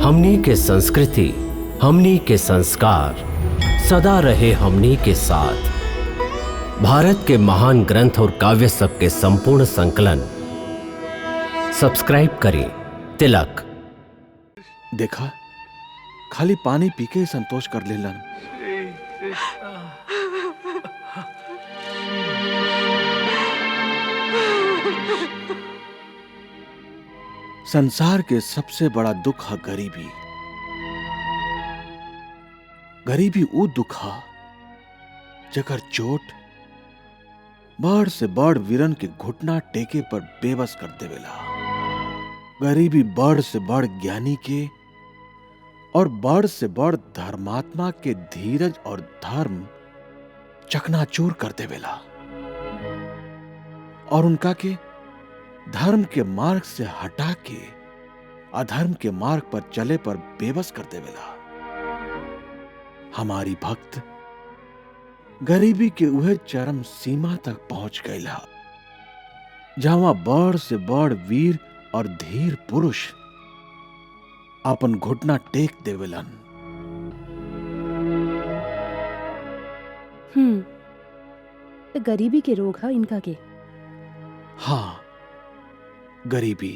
हमनी के संस्कृति, हमनी के संस्कार सदा रहे हमनी के साथ। भारत के महान ग्रंथ और काव्य सब के संपूर्ण संकलन सब्सक्राइब करें तिलक। देखा, खाली पानी पी के संतोष कर लेलन। संसार के सबसे बड़ा दुख है गरीबी। गरीबी वो दुख है जकर चोट बड़ से बड़ वीरन के घुटना टेके पर बेबस कर देवेला। गरीबी बड़ से बड़ ज्ञानी के और बड़ से बड़ धर्मात्मा के धीरज और धर्म चकनाचूर कर देवेला और उनका के धर्म के मार्ग से हटा के अधर्म के मार्ग पर चले पर बेबस कर देवेला। हमारी भक्त गरीबी के उहे चरम सीमा तक पहुंच गईला जहां बड़ से बड़ वीर और धीर पुरुष अपन घुटना टेक देवेलन। तो गरीबी के रोग है इनका के। हाँ, गरीबी।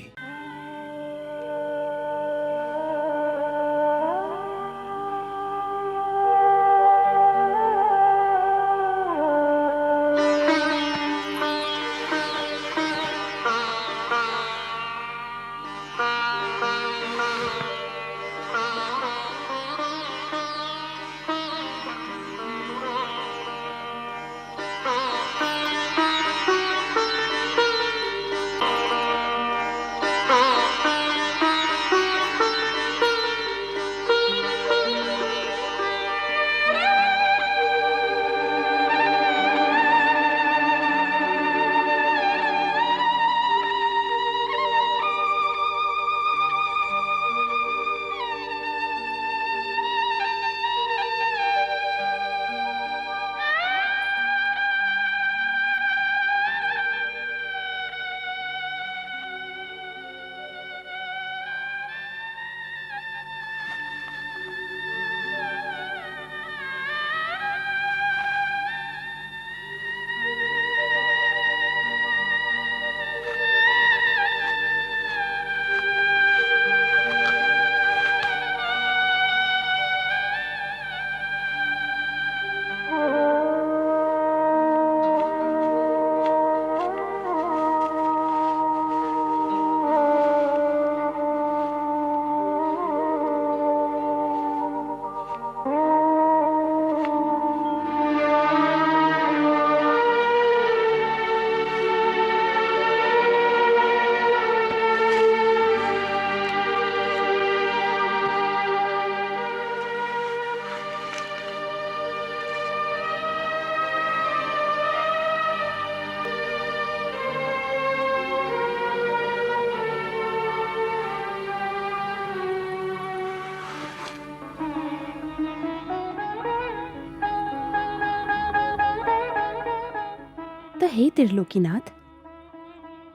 तो हे त्रिलोकीनाथ,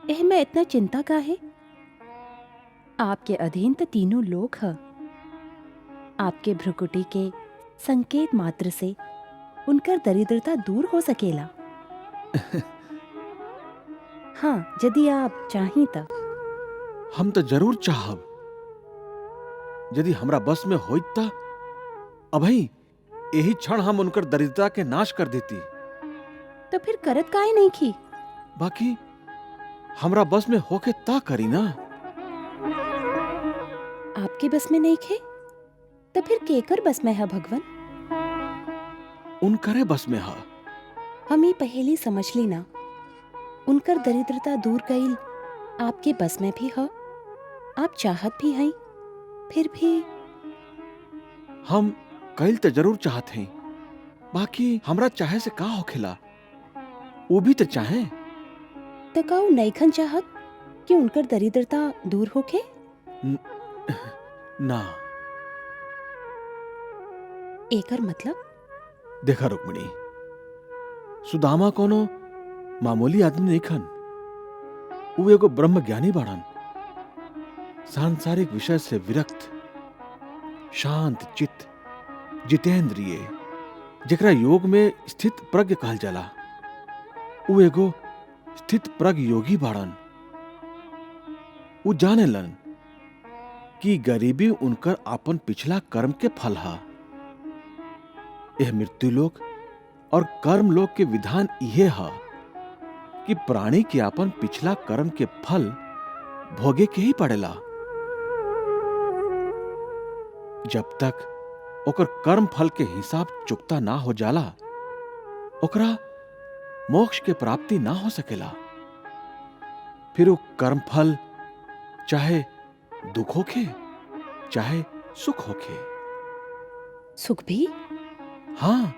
एह में इतना चिंता का है? आपके अधीन तो तीनों लोक है। आपके भ्रुकुटी के संकेत मात्र से उनकर दरिद्रता दूर हो सकेला। हाँ, यदि आप चाहें तो। हम तो जरूर चाहब। यदि हमरा बस में होइत ता अभी यही क्षण हम उनकर दरिद्रता के नाश कर देती। तो फिर करत काहे नहीं की? बाकी हमरा बस में होके ता करी ना। आपके बस में नहीं खे तो फिर केकर बस में है भगवान? उनकरे बस में है। हम ही पहली समझ ली ना। उनकर दरिद्रता दूर कईल आपके बस में भी है। आप चाहत भी हैं, फिर भी हम कईल तो जरूर चाहत हैं। बाकी हमरा चाहे से का होखेला, वो भी तो चाहे। तो काऊ नईखन चाहत कि उनकर दरिद्रता दूर होके? ना। एकर मतलब? देखा रुक्मिणी, सुदामा कोनो मामूली आदमी नहीं खन। वो एगो ब्रह्म ज्ञानी बाड़न। सांसारिक विषय से विरक्त शांत चित्त, जितेंद्रिय, जेकरा योग में स्थित प्रज्ञ कहल जाला, उ एगो स्थित प्रज्ञ योगी बाड़न। उ जानेलन कि गरीबी उनकर आपन पिछला कर्म के फल हा। यह मृत्यु लोक और कर्म लोक के विधान इहे हा कि प्राणी के आपन पिछला कर्म के फल भोगे के ही पड़ेला। जब तक ओकर कर्म फल के हिसाब चुकता ना हो जाला, ओकरा मोक्ष के प्राप्ति ना हो सकेला। फिर वो कर्म फल चाहे दुख होखे चाहे सुख होखे। सुख भी? हाँ,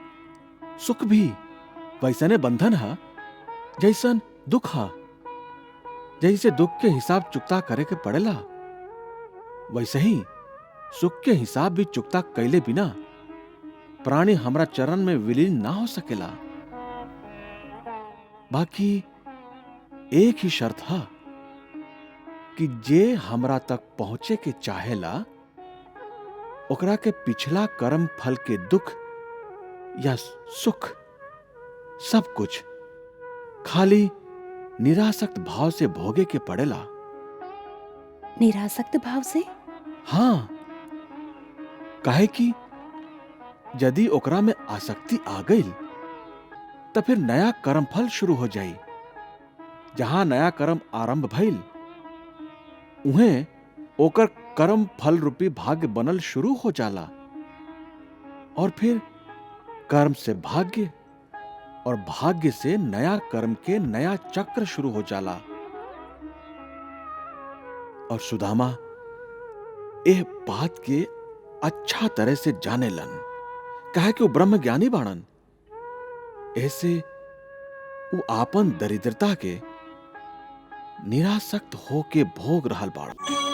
सुख भी वैसने बंधन है जैसन दुख है। जैसे दुख के हिसाब चुकता करे के पड़ेला, वैसे ही सुख के हिसाब भी चुकता कैले बिना प्राणी हमरा चरण में विलीन ना हो सकेला। बाकी एक ही शर्त है कि जे हमरा तक पहुंचे के चाहेला, ओकरा के पिछला कर्म फल के दुख या सुख सब कुछ खाली निरासक्त भाव से भोगे के पड़ेला। निरासक्त भाव से? हाँ, काहे कि यदि ओकरा में आसक्ति आ गई तो फिर नया कर्म फल शुरू हो जाई। जहां नया कर्म आरंभ भइल, उहें ओकर कर्म फल रूपी भाग्य बनल शुरू हो जाला। और फिर कर्म से भाग्य और भाग्य से नया कर्म के नया चक्र शुरू हो जाला। और सुदामा एह बात के अच्छा तरह से जानेलन, काहे कि वो ब्रह्म ज्ञानी बाणन। ऐसे वो आपन दरिद्रता के निरासक्त होके भोग रहल बाड़न।